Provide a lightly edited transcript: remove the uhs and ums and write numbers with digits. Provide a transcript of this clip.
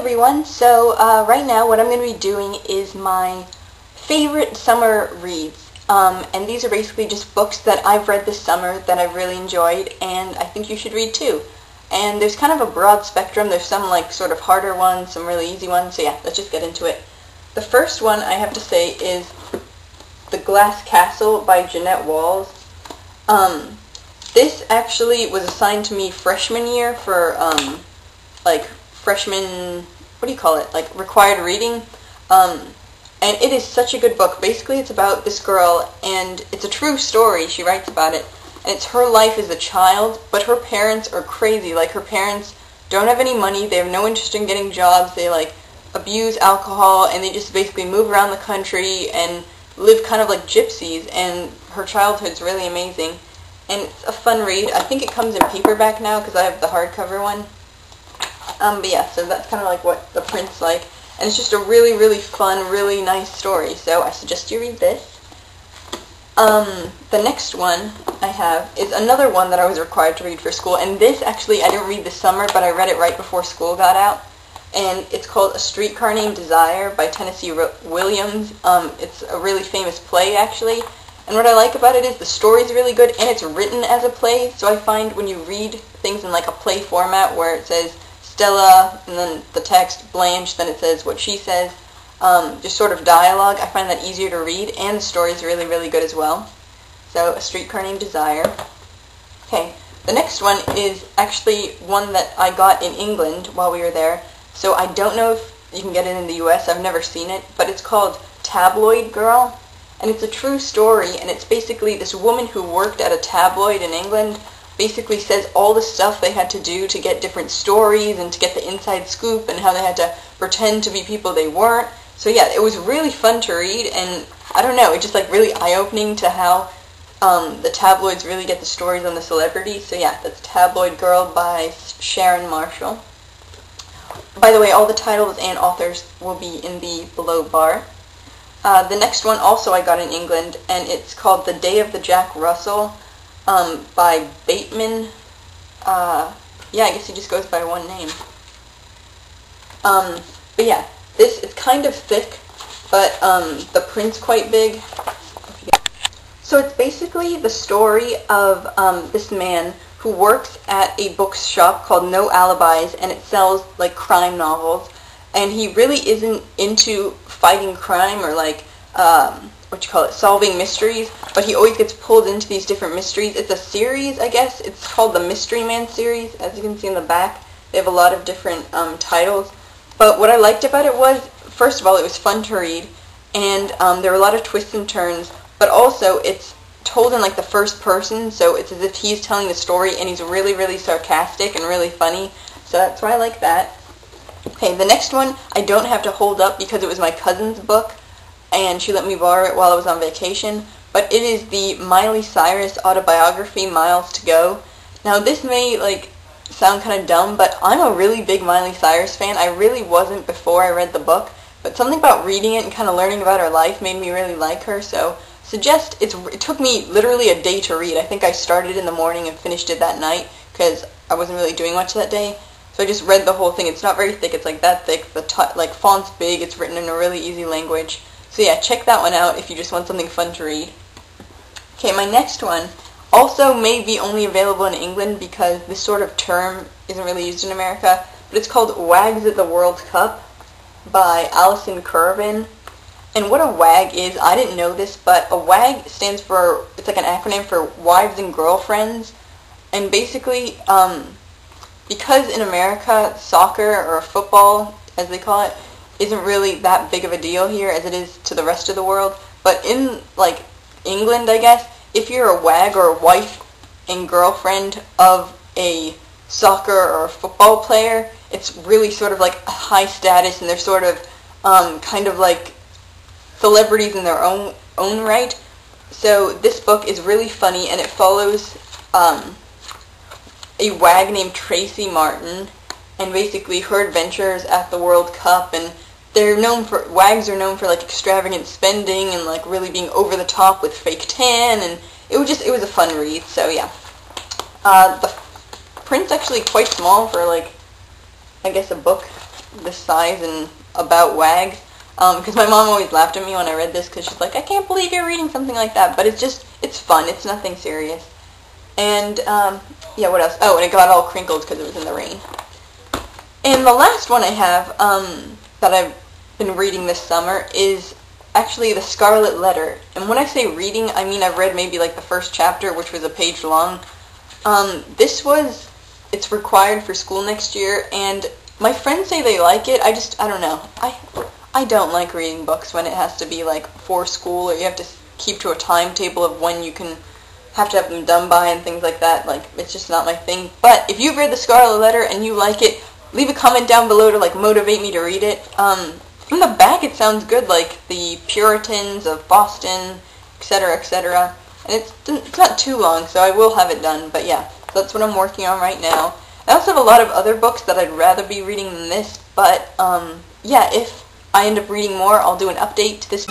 everyone, so right now what I'm going to be doing is my favorite summer reads, and these are basically just books that I've read this summer that I've really enjoyed and I think you should read too. And there's kind of a broad spectrum. There's some like sort of harder ones, some really easy ones, so yeah, let's just get into it. The first one I have to say is The Glass Castle by Jeannette. This actually was assigned to me freshman year for like freshman, what do you call it, like required reading, and it is such a good book. Basically it's about this girl, and it's a true story, she writes about it, and it's her life as a child, but her parents are crazy. Like, her parents don't have any money, they have no interest in getting jobs, they like abuse alcohol, and they just basically move around the country and live kind of like gypsies, and her childhood's really amazing, and it's a fun read. I think it comes in paperback now because I have the hardcover one. But yeah, so that's kind of like what the print's like. And it's just a really, really fun, really nice story. So I suggest you read this. The next one I have is another one that I was required to read for school. And this, actually, I didn't read this summer, but I read it right before school got out. And it's called A Streetcar Named Desire by Tennessee Williams. It's a really famous play, actually. And what I like about it is the story's really good, and it's written as a play. So I find when you read things in like a play format where it says Stella, and then the text, Blanche, then it says what she says, just sort of dialogue, I find that easier to read, and the story's really, really good as well. So, A Streetcar Named Desire. Okay, the next one is actually one that I got in England while we were there, so I don't know if you can get it in the US, I've never seen it, but it's called Tabloid Girl, and it's a true story, and it's basically this woman who worked at a tabloid in England basically says all the stuff they had to do to get different stories and to get the inside scoop, and how they had to pretend to be people they weren't. So yeah, it was really fun to read, and I don't know, it's just like really eye-opening to how the tabloids really get the stories on the celebrities. So yeah, that's Tabloid Girl by Sharon Marshall. By the way, all the titles and authors will be in the below bar. The next one also I got in England, and it's called The Day of the Jack Russell, by Bateman. Yeah, I guess he just goes by one name. But yeah, it's kind of thick, but the print's quite big. So it's basically the story of this man who works at a bookshop called No Alibis, and it sells like crime novels, and he really isn't into fighting crime or like solving mysteries, but he always gets pulled into these different mysteries. It's a series, I guess. It's called the Mystery Man series. As you can see in the back, they have a lot of different titles. But what I liked about it was, first of all, it was fun to read, and there were a lot of twists and turns, but also it's told in like the first person, so it's as if he's telling the story, and he's really, really sarcastic and really funny, so that's why I like that. Okay, the next one I don't have to hold up because it was my cousin's book, and she let me borrow it while I was on vacation, but it is the Miley Cyrus autobiography, Miles to Go. Now this may like sound kind of dumb, but I'm a really big Miley Cyrus fan. I really wasn't before I read the book, but something about reading it and kind of learning about her life made me really like her, so it took me literally a day to read. I think I started in the morning and finished it that night because I wasn't really doing much that day. So I just read the whole thing. It's not very thick, it's like that thick, the like font's big, it's written in a really easy language. So yeah, check that one out if you just want something fun to read. Okay, my next one also may be only available in England because this sort of term isn't really used in America, but it's called Wags at the World Cup by Alison Kervin. And what a WAG is, I didn't know this, but a WAG stands for, it's like an acronym for Wives and Girlfriends. And basically, because in America, soccer, or football, as they call it, isn't really that big of a deal here as it is to the rest of the world. But in, like, England, I guess, if you're a WAG or a wife and girlfriend of a soccer or a football player, it's really sort of like a high status, and they're sort of kind of like celebrities in their own right. So this book is really funny, and it follows a WAG named Tracy Martin, and basically her adventures at the World Cup, and WAGs are known for like extravagant spending and like really being over the top with fake tan, and it was a fun read. So yeah, the print's actually quite small for like, I guess, a book this size and about wags. Because my mom always laughed at me when I read this because she's like, I can't believe you're reading something like that. But it's fun. It's nothing serious. And, yeah, what else? Oh, and it got all crinkled because it was in the rain. And the last one I have, that I've been reading this summer is actually The Scarlet Letter. And when I say reading, I mean I've read maybe like the first chapter, which was a page long. It's required for school next year, and my friends say they like it. I don't know. I don't like reading books when it has to be like for school, or you have to keep to a timetable of when you have to have them done by and things like that. Like, it's just not my thing. But if you've read The Scarlet Letter and you like it, leave a comment down below to like motivate me to read it. From the back it sounds good, like the Puritans of Boston, etc., etc. And it's not too long, so I will have it done. But yeah, that's what I'm working on right now. I also have a lot of other books that I'd rather be reading than this, but yeah, if I end up reading more, I'll do an update to this.